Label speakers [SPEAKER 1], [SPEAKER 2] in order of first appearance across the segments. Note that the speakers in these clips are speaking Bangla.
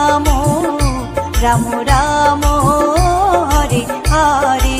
[SPEAKER 1] রাম রাম রাম হরে হরে।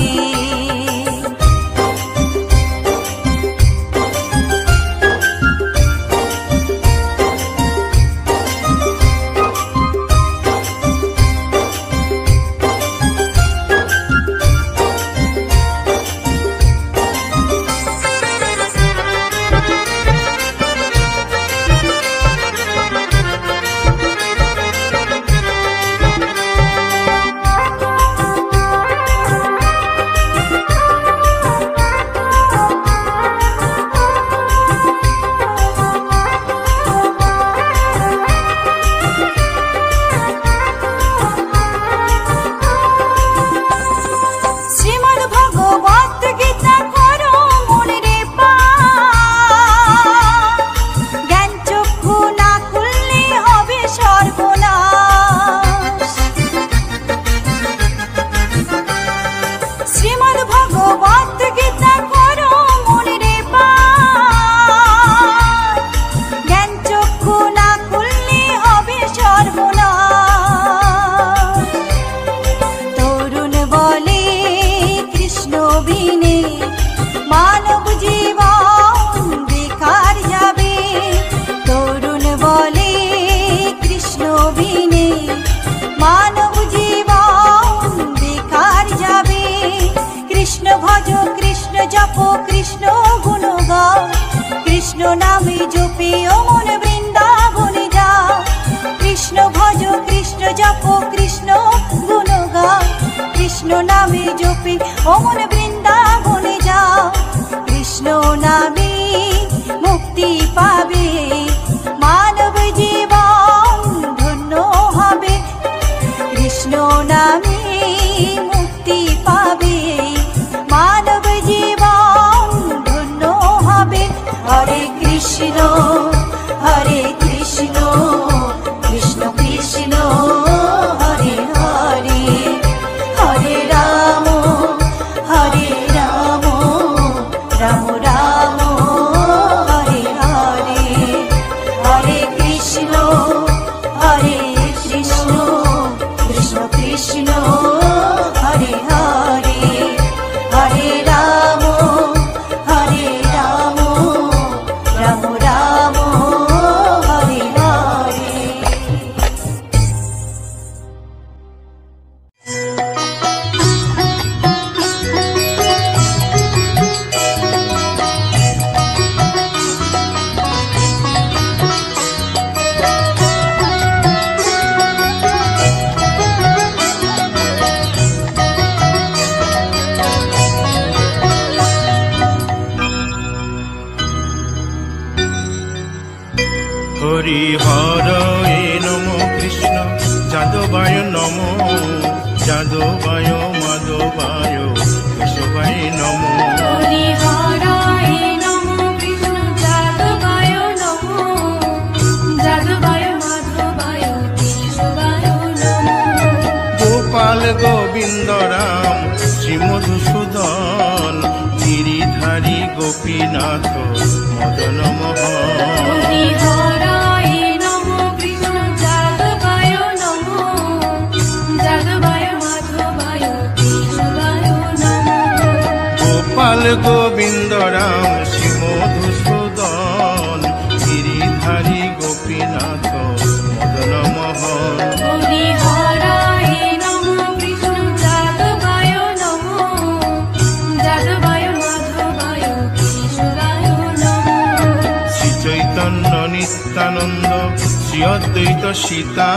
[SPEAKER 1] কৃষ্ণ গুণ গাও, কৃষ্ণ নামে জপে ও মন বৃন্দাবনে যাও। কৃষ্ণ ভজ কৃষ্ণ জপ কৃষ্ণ গুণ গাও, কৃষ্ণ নামে জপে ও মন বৃন্দাবনে যাও। কৃষ্ণ নামে মুক্তি পাবে, মানব জীবন ধন্য হবে। কৃষ্ণ নামে মুক্তি পাবে, মানব জীবন ধন্য হবে। হরে কৃষ্ণ হরে কৃষ্ণ কৃষ্ণ কৃষ্ণ হরে হরে, হরে রাম রাম রাম হরে হরে। হরে কৃষ্ণ হরে কৃষ্ণ কৃষ্ণ কৃষ্ণ হরে হরে, হরে রাম রাম রাম হরে হরে।
[SPEAKER 2] হরি হরে নম কৃষ্ণ যাদবায় নম, যাদবায় মাধবায় কেশবায় নম।
[SPEAKER 3] হরি হরায় নম কৃষ্ণ যাদবায় নম, যাদবায় মাধবায় কেশবায় নম।
[SPEAKER 2] গোপাল গোবিন্দ রাম শ্রী মধুসূদন, গিরিধারী গোপীনাথ মদন মোহন।
[SPEAKER 3] হরি হরায় নম কৃষ্ণ যাদবায় নম, যাদবায় মাধবায় কেশবায় নম।
[SPEAKER 2] গোপাল গোবিন্দ রাম শ্রী মধুসূদন, গিরিধারী গোপীনাথ মদন মোহন।
[SPEAKER 3] হরি হরায় নম কৃষ্ণ যাদবায় নম, যাদবায় মাধবায় কেশবায় নম।
[SPEAKER 2] শ্রী চৈতন্য নিত্যানন্দ শ্রী অদ্বৈত সীতা,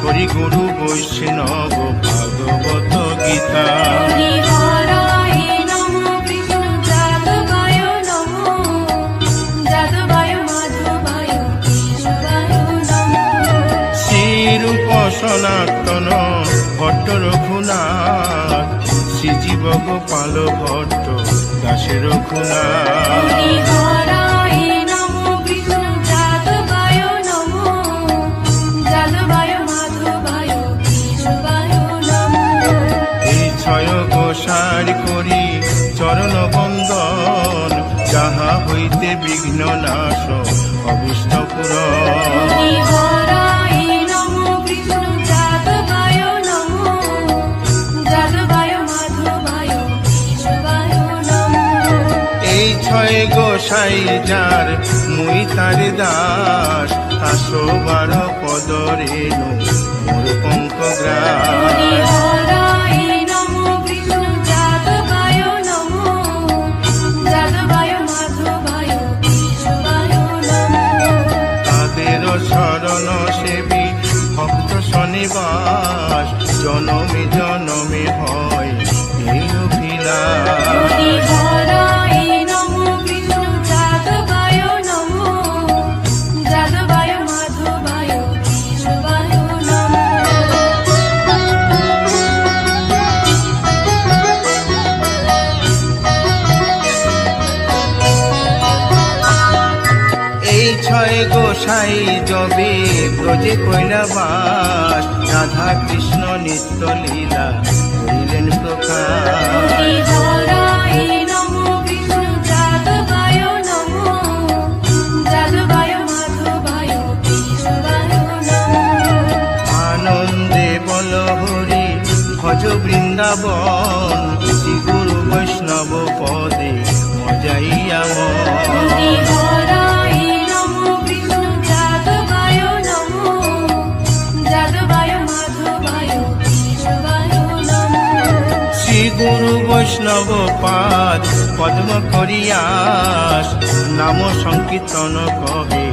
[SPEAKER 2] হরি গুরু বৈষ্ণব ভাগবত গীতা।
[SPEAKER 3] হরি হরায় নম কৃষ্ণ যাদবায় নম, যাদবায় মাধবায় কেশবায় নম।
[SPEAKER 2] শ্রীরূপ সনাতন ভট্ট রঘুনাথ, শ্রীজীব গোপাল ভট্ট দাসে রঘুনাথ।
[SPEAKER 3] হরি হরায় নম কৃষ্ণ যাদবায় নম, যাদবায় মাধবায় কেশবায় নম।
[SPEAKER 2] এই ছয় গোসার করি চরণ বন্দন, যাহা হইতে বিঘ্ন নাশ অভীষ্ট পুরন।
[SPEAKER 3] হরি হরায় নম কৃষ্ণ
[SPEAKER 2] ছয় গোসাই যার মুই তার দাস, 112 পদরেণু মোর পঙ্কগ্রাস।
[SPEAKER 3] হরিহরায় নমো কৃষ্ণ যাদবায় নমো, যাদবায় মাধবায় কেশবায় নমো।
[SPEAKER 2] তাদের শরণ সেবী ভক্ত শনিবাস, জনমে জনমে হয় এই অভিলাষ।
[SPEAKER 3] হরিহরায় নমো কৃষ্ণ যাদবায় নমো, যাদবায় মাধবায় কেশবায় নমো।
[SPEAKER 2] এই ছয় গোসাই যবে ব্রজে কৈলাবাস, রাধা কৃষ্ণ নিত্য লীলা করিলেন প্রকাশ।
[SPEAKER 3] হরিহরায় নমো কৃষ্ণ যাদবায় নমো, যাদবায় মাধবায় কেশবায় নমো।
[SPEAKER 2] আনন্দে বল হরি ভজ বৃন্দাবন, শ্রী গুরু বৈষ্ণব পদে মজাইয়া মন।
[SPEAKER 3] হরিহরায় নমো কৃষ্ণ যাদবায় নমো, যাদবায় মাধবায় কেশবায় নমো।
[SPEAKER 2] শ্রী গুরু বৈষ্ণব পাদ পদ্ম করিয়াস, নাম সংকীর্তন কহে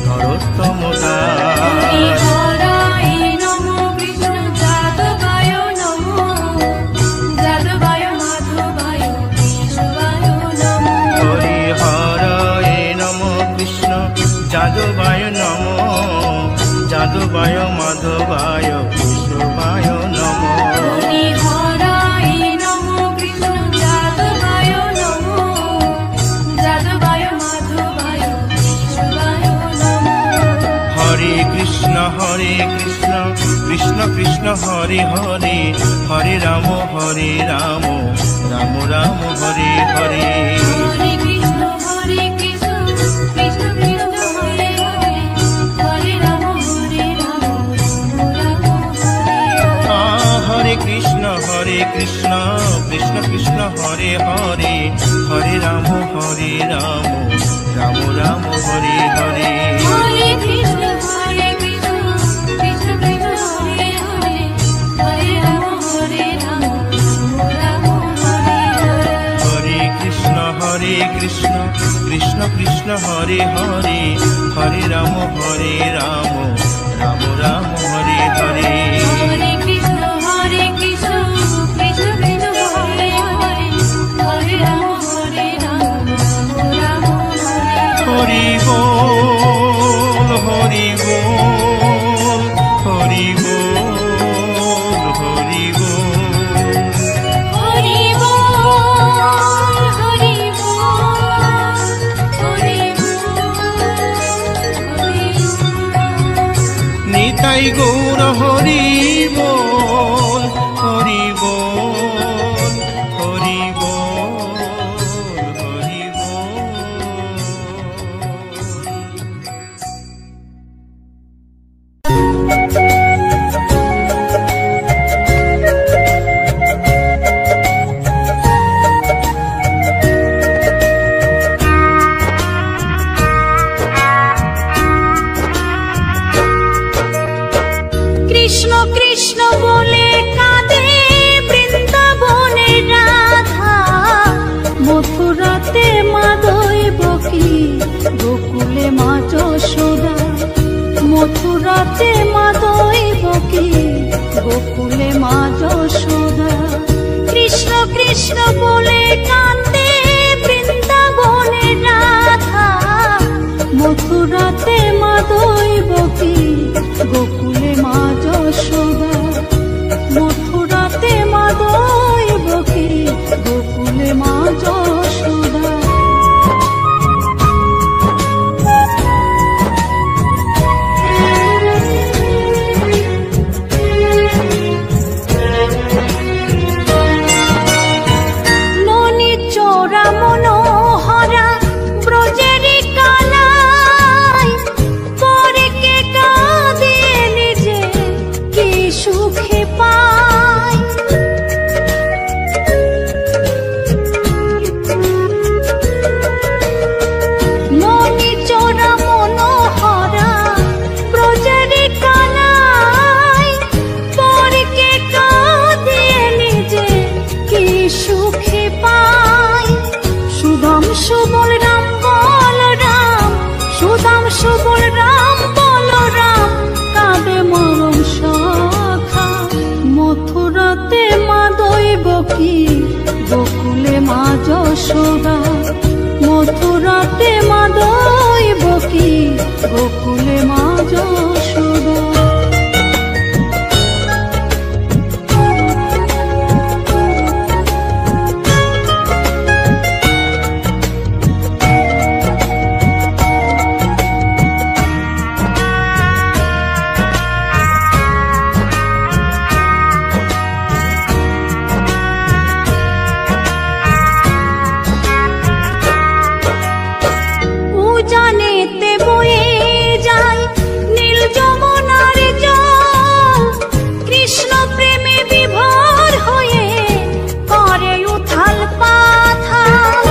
[SPEAKER 2] নরোত্তম দাস।
[SPEAKER 3] হরিহরায় নমো কৃষ্ণ যাদবায় নমো, যাদবায় মাধবায় কেশবায় নমো।
[SPEAKER 2] হরিহরায় নম কৃষ্ণ যাদবায় নম, যাদবায় মাধবায় কেশবায় নম।
[SPEAKER 3] হরিহরায় নমো কৃষ্ণ যাদবায় নমো, যাদবায় মাধবায় কেশবায় নমো।
[SPEAKER 2] হরে কৃষ্ণ কৃষ্ণ কৃষ্ণ হরে হরে, হরে রাম রাম রাম হরে হরে।
[SPEAKER 3] হরে কৃষ্ণ কৃষ্ণ কৃষ্ণ হরে হরে, হরে রাম রাম হরে হরে।
[SPEAKER 2] হরে কৃষ্ণ কৃষ্ণ কৃষ্ণ হরে হরে, হরে রাম রাম রাম হরে হরে।
[SPEAKER 3] হরে কৃষ্ণ কৃষ্ণ কৃষ্ণ কৃষ্ণ হরে হরে, হরে রাম রাম হরে হরে।
[SPEAKER 2] হরে কৃষ্ণ কৃষ্ণ কৃষ্ণ হরে হরে, হরে রাম রাম রাম হরে হরে।
[SPEAKER 3] হরে কৃষ্ণ কৃষ্ণ কৃষ্ণ কৃষ্ণ হরে হরে, হরে রাম রাম হরে হরে।
[SPEAKER 2] হরি বল হরি বল হরি বল হরি বল।
[SPEAKER 3] হরি বল হরি বল হরি বল।
[SPEAKER 2] নিতাই গৌর হরি বল হরি বল হরি বল হরি
[SPEAKER 1] কৃষ্ণ কৃষ্ণ বলে কাঁদে বৃন্দাবনের রাধা, মথুরাতে মা দৈবকী, গোকুলে মা যশোদা। মথুরাতে মা দৈবকী, গোকুলে মা যশোদা। কৃষ্ণ কৃষ্ণ বলে কাঁদে বৃন্দাবনের রাধা, মথুরাতে মা দৈবকী, গোকুলে মা যশোদা। মথুরাতে মা দৈবকী, গোকুলে মা যশোদা। যশোদা, মথুরাতে মা দৈবকী, গোকুলে মা যশোদা। উজানেতে বয়ে যায় নীল যমুনার জল, কৃষ্ণ প্রেমে বিভোর হয়ে করে উথাল পাথাল।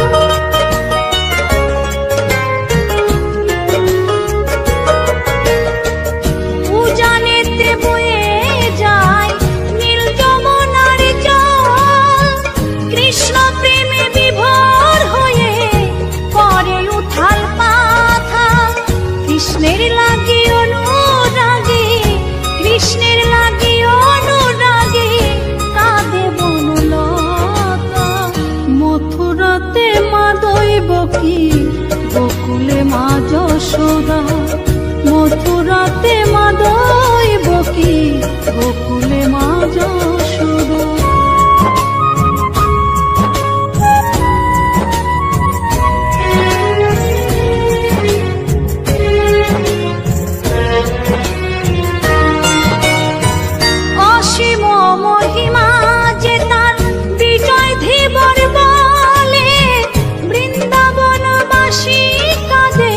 [SPEAKER 1] উজানেতে বয়ে যায় নীল যমুনার জল, কৃষ্ণ প্রেমে বিভোর হয়ে করে উথাল পাথাল। কৃষ্ণের লাগি অনুরাগে, কৃষ্ণের লাগি অনুরাগে কাঁদে বনলতা। মথুরাতে মা দৈবকী, গোকুলে মা যশোদা, মথুরাতে মা দৈবকী, গোকুলে মা যশোদা। অসীম মহিমা যে তার বিজয় ধীবর বলে, বৃন্দাবনবাসী কাঁদে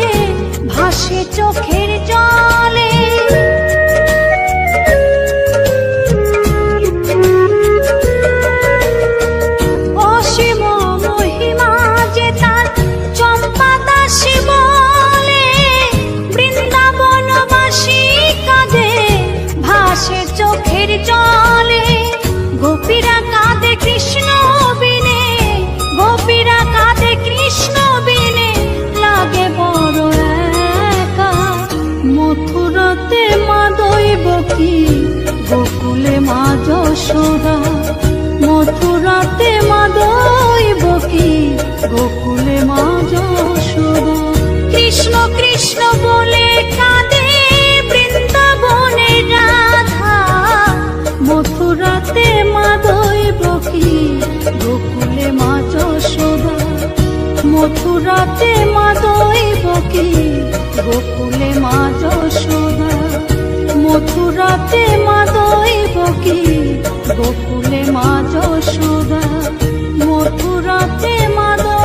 [SPEAKER 1] ভাসে চোখের জলে। অসীম মহিমা যে তার চম্পা দাসী বলে, বৃন্দাবনবাসী কাঁদে ভাসে চোখের জলে। গোপীরা কাঁদে কৃষ্ণ বিনে, গোপীরা কাঁদে কৃষ্ণ বিনে, লাগে বড় একা। মথুরাতে মা দৈবকী, গোকুলে মা যশোদা, মথুরাতে মা দৈবকী, গোকুলে মা যশোদা। কৃষ্ণ কৃষ্ণ বলে কাঁদে বৃন্দাবনের রাধা, মথুরাতে মা দৈবকী, গোকুলে মা যশোদা, মথুরাতে মা দৈবকী, গোকুলে মা যশোদা, মথুরাতে মা দৈবকী, গোকুলে মা যশোদা, মথুরাতে মা দৈবকী।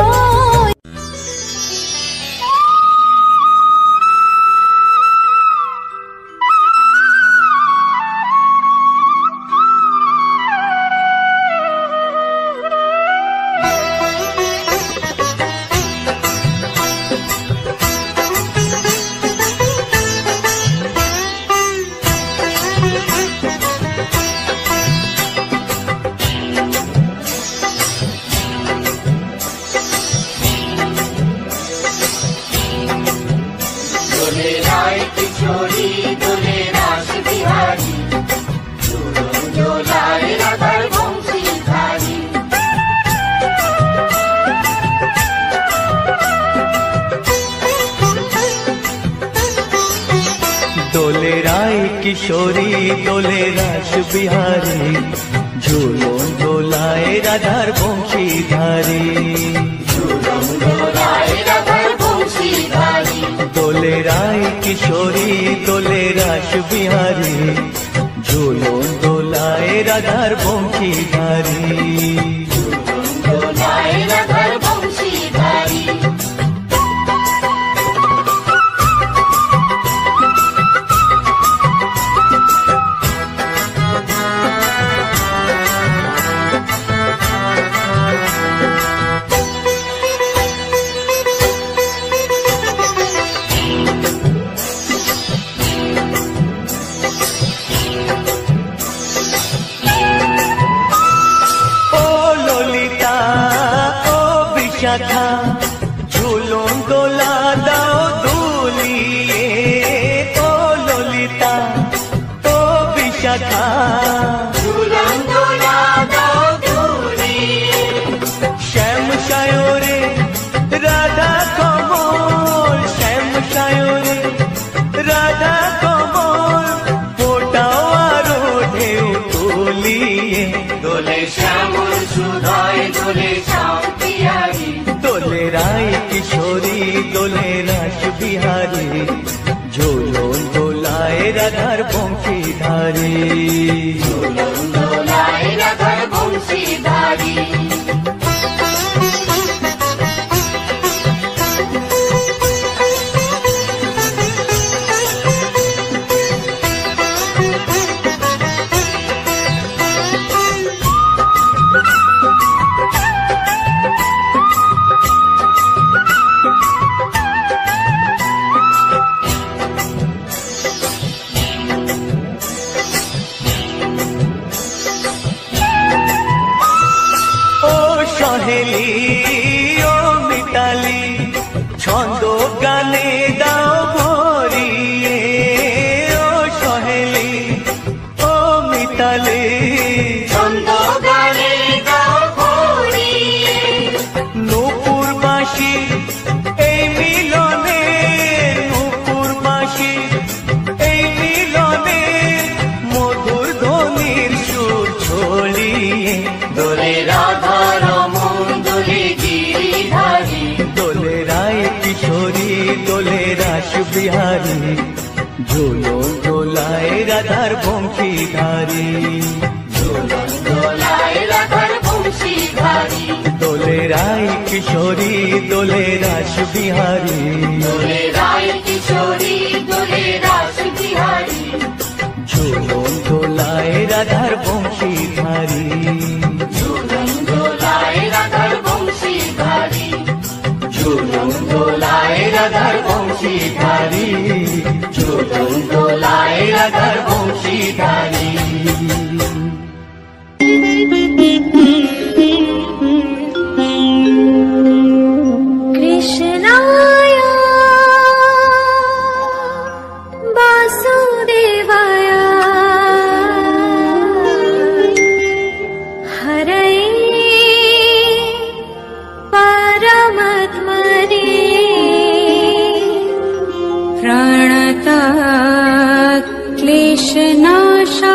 [SPEAKER 4] দোলে রায় কিশোরী, দোলে রাস বিহারী, ঝুলন দোলায় রাধার বংশীধারী। দোলে রায় কিশোরী, দোলে রাস বিহারী, ঝুলন দোলায় রাধার বংশীধারী। বিশাখা ঝুলন দোলা দাও দুলিয়ে, ও ললিতা ও বিশাখা ঝুলন দোলা দাও দুলিয়ে। শ্যাম সায়রে ঝুলিয়ে
[SPEAKER 3] দোলে শ্যামল সুধায় দোলে শ্যাম বিহারী
[SPEAKER 4] দোলে রায় কিশোরী দোলে রাস বিহারী ঝোলন দোলায় রাধার বংশীধারী
[SPEAKER 3] দোলায় রাধার বংশীধারী
[SPEAKER 4] সহেলি ও মিতালি ছন্দ গানে দাও ভরিয়ে ও সহেলি ও মিতালি
[SPEAKER 3] ছন্দ গানে গাও ভরিয়ে
[SPEAKER 4] নূপুরবাসী এই মিলনে নূপুরবাসী এই মিলনে মধুর ধ্বনির সুর ছড়িয়ে
[SPEAKER 3] দোলে রাধা রমন দোলে গিরিধারী
[SPEAKER 4] দোলে রায় কিশোরী দোলে রাস বিহারী ঝোলো দোলায় রাধার বংশীধারী
[SPEAKER 3] দোলায় রাধার বংশীধারী
[SPEAKER 4] দোলে রায় কিশোরী দোলে রাস বিহারী
[SPEAKER 3] দোলে রায় কিশোরী দোলে রাস বিহারী
[SPEAKER 4] ঝোলো দোলায় রাধার বংশীধারী
[SPEAKER 3] দোলায় রাধার বংশীধারী
[SPEAKER 4] ঝুলন দোলায় রাধার বংশীধারী ঝুলন দোলায় রাধার বংশীধারী
[SPEAKER 3] কৃষ্ণায় বাসুদেবায় হরয়ে পরমাত্মনে প্রণতা ক্লেশনাশায়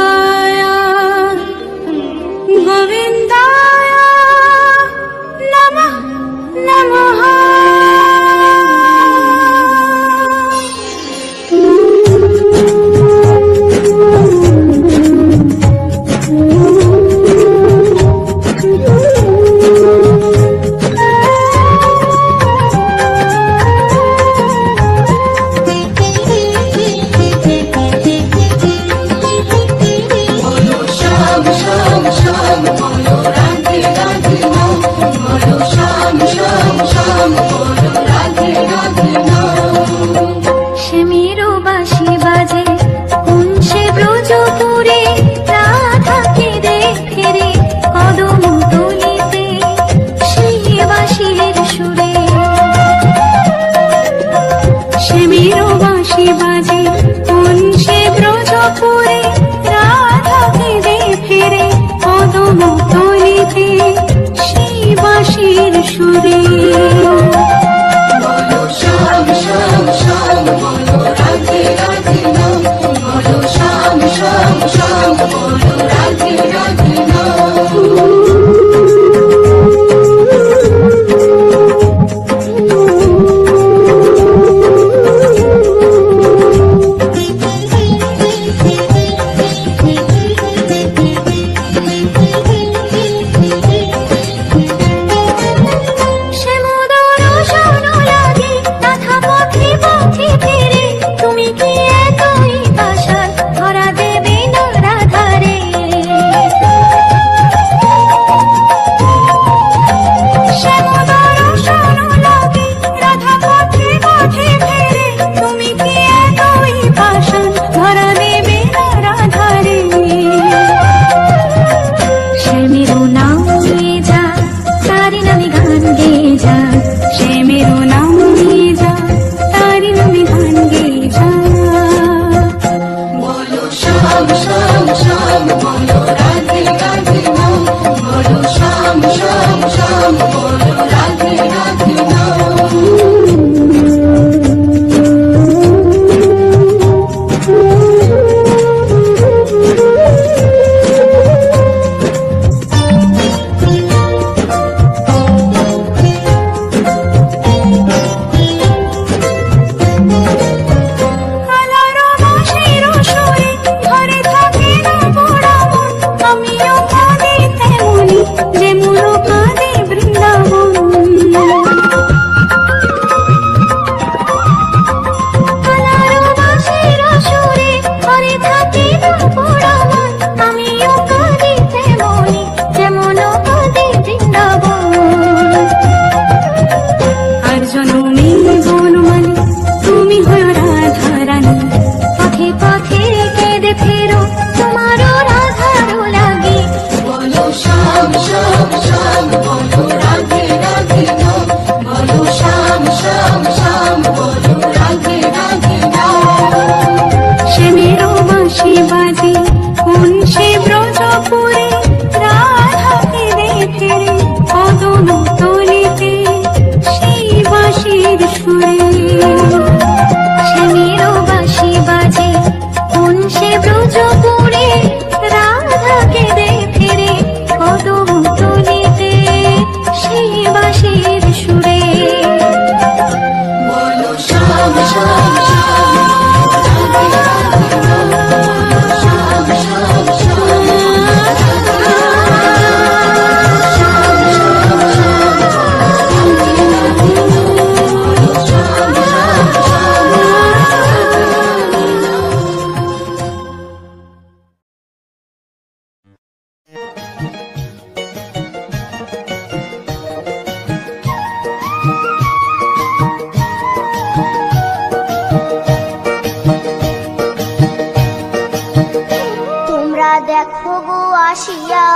[SPEAKER 5] দেখো গো আসিয়া,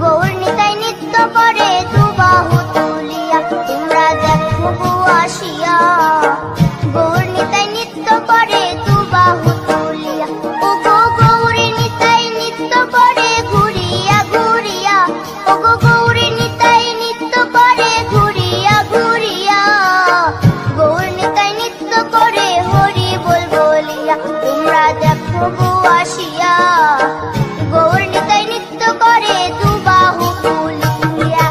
[SPEAKER 5] গৌর নিতাই নৃত্য করে দুবাহু তুলিয়া। তোমরা দেখো গো আসিয়া, গৌর নিতাই নৃত্য করে দুবাহু তুলিয়া। ও গো গৌরী নিতাই নৃত্য করে ঘুরিয়া ঘুরিয়া, ও গো গৌরী নিতাই নৃত্য করে ঘুরিয়া ঘুরিয়া। গৌর নিতাই নৃত্য করে হরি বল বলিয়া। তোমরা দেখো গো আসিয়া, গৌর নিতাই নৃত্য করে দুবাহু তুলিয়া।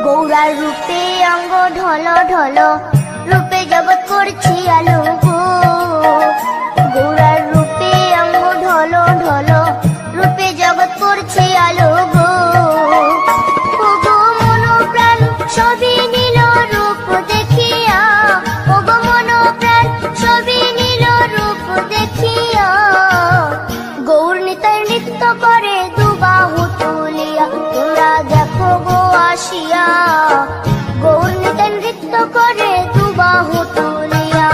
[SPEAKER 5] গৌরার রূপে অঙ্গ ঢল ঢল, রূপে জগৎ করছি আলো গো। গৌরার রূপে অঙ্গ ঢল ঢল, রূপে জগৎ করছি আলো গো। ও গো মন প্রাণ সবই নীল রূপ দেখিয়া, ও গো মন প্রাণ সবই নীল রূপ দেখিয়া। গৌর নিতাই নৃত্য করে দুবাহু তুলিয়া। তোমরা দেখো গো আসিয়া, গৌর নিতাই নৃত্য করে দুবাহু তুলিয়া।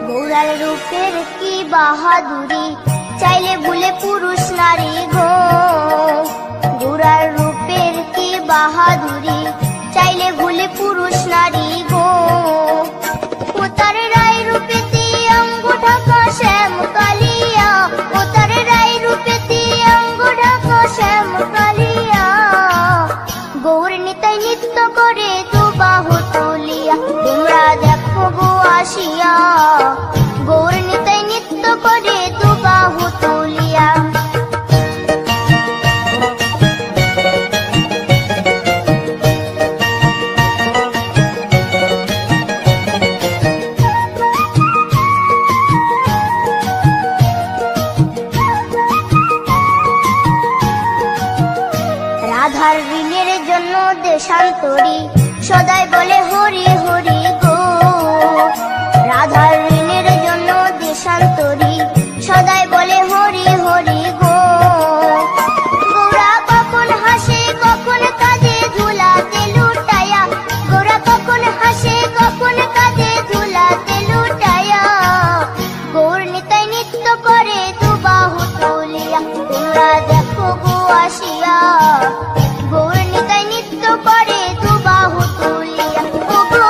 [SPEAKER 5] গৌরার রূপের কি বাহাদুরি, চাইলে ভুলে পুরুষ নারী গো। গৌরার রূপের কি বাহাদুরি, চাইলে ভুলে পুরুষ নারী গো। ও তার রায় রূপেতে অঙ্গ ঢাকা শ্যাম কালিয়া, ও তার রায় রূপেতে অঙ্গ ঢাকা শ্যাম কালিয়া। গৌর নিতাই নৃত্য করে দুবাহু তুলিয়া। তোমরা দেখো গো আসিয়া, গৌর নিতাই নৃত্য করে দুবাহু তুলিয়া। রাধার ঋণের জন্য দেশান্তরী, সদাই বলে হরি হরি গো। রাধার ঋণের জন্য দেশান্তরী, সদাই বলে হরি হরি গো। গৌরা কখন হাসে কখন কাঁদে ধুলাতে লুটায়া, গৌরা কখন হাসে কখন কাঁদে ধুলাতে লুটায়া। গৌর নিতাই নৃত্য করে দুবাহু তুলিয়া। তোমরা দেখো গো আসিয়া, গৌর নিতাই নৃত্য করে দুবাহু তুলিয়া। ও গো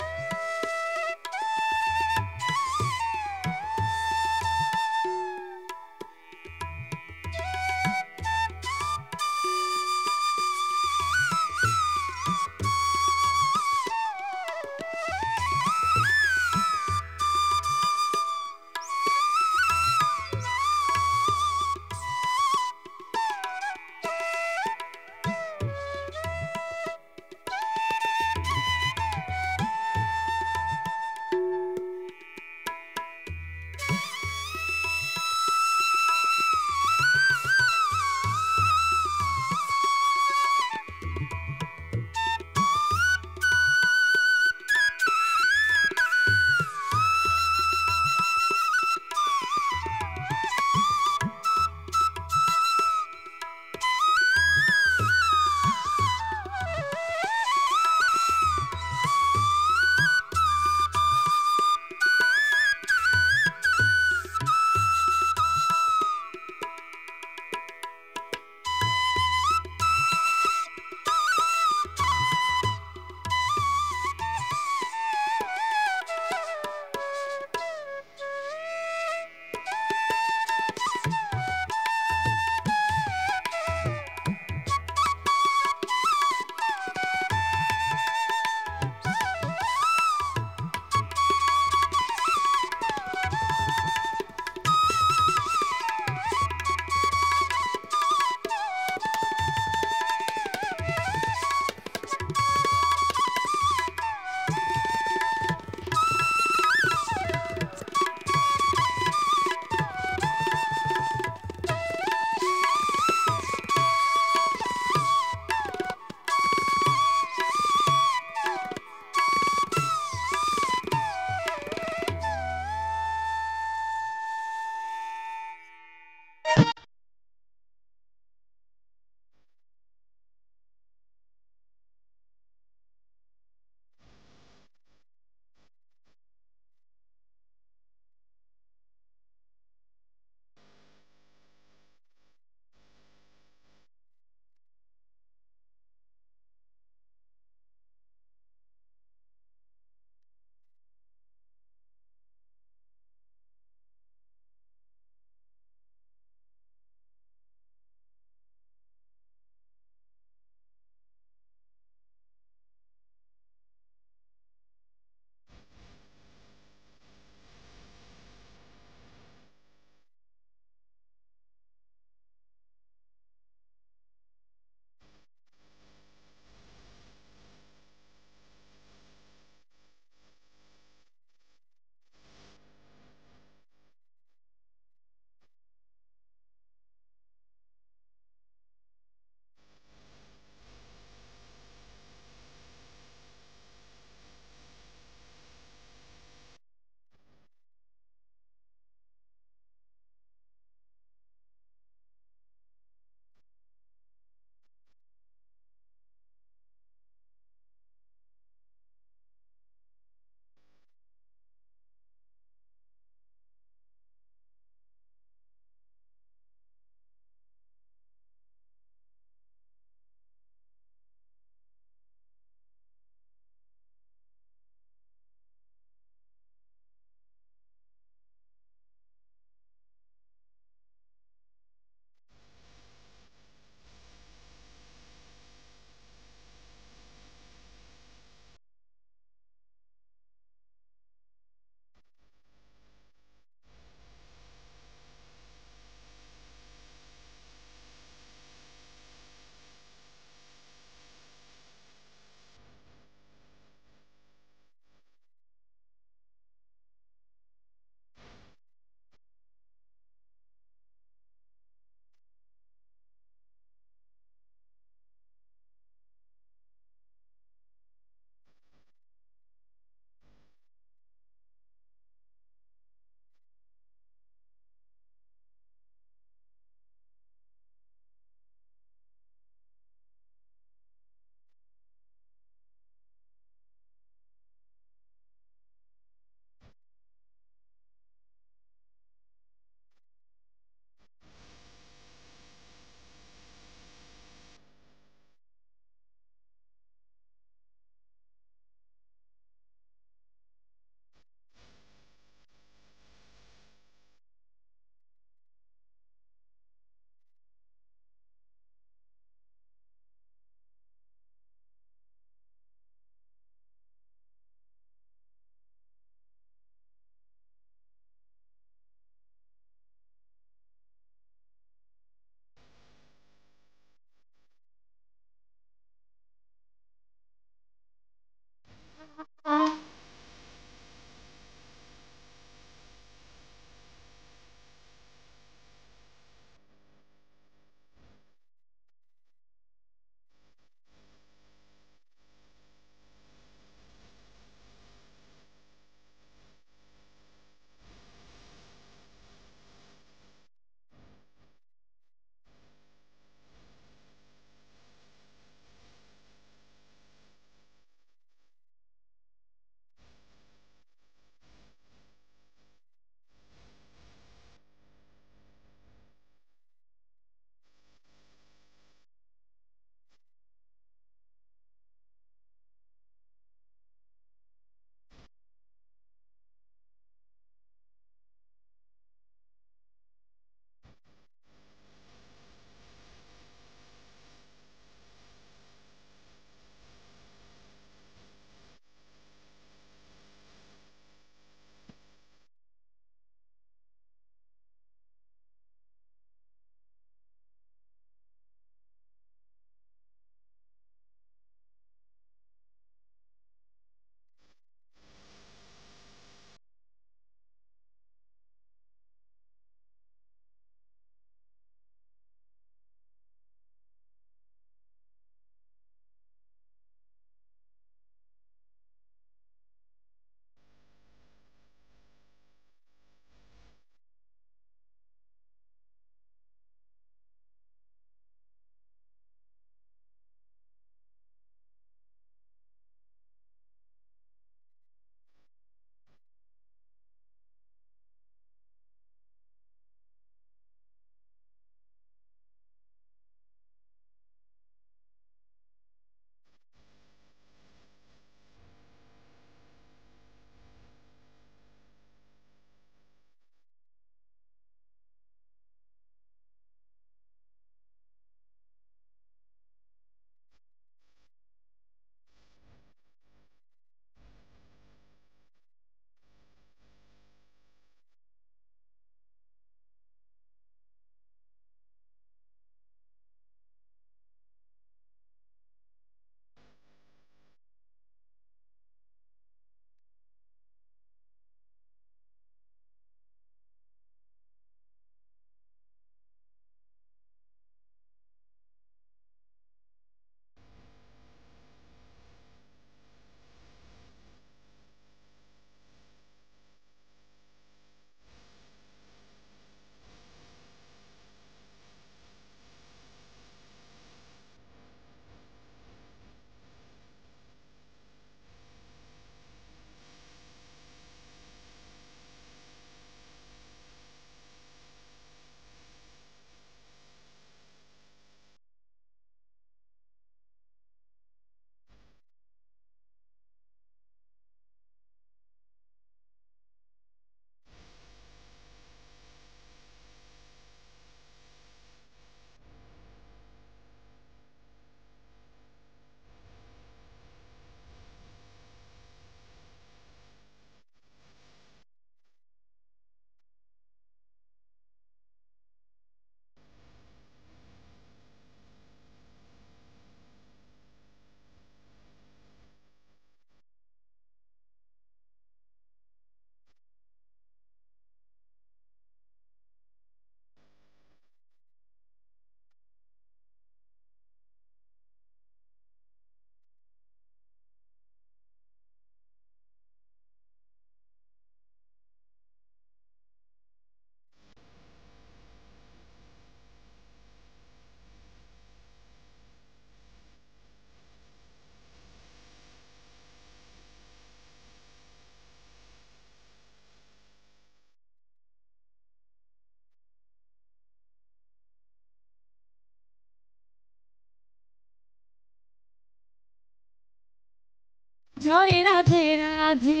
[SPEAKER 1] রাধে রাধে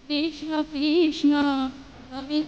[SPEAKER 1] কৃষ্ণ কৃষ্ণ আমি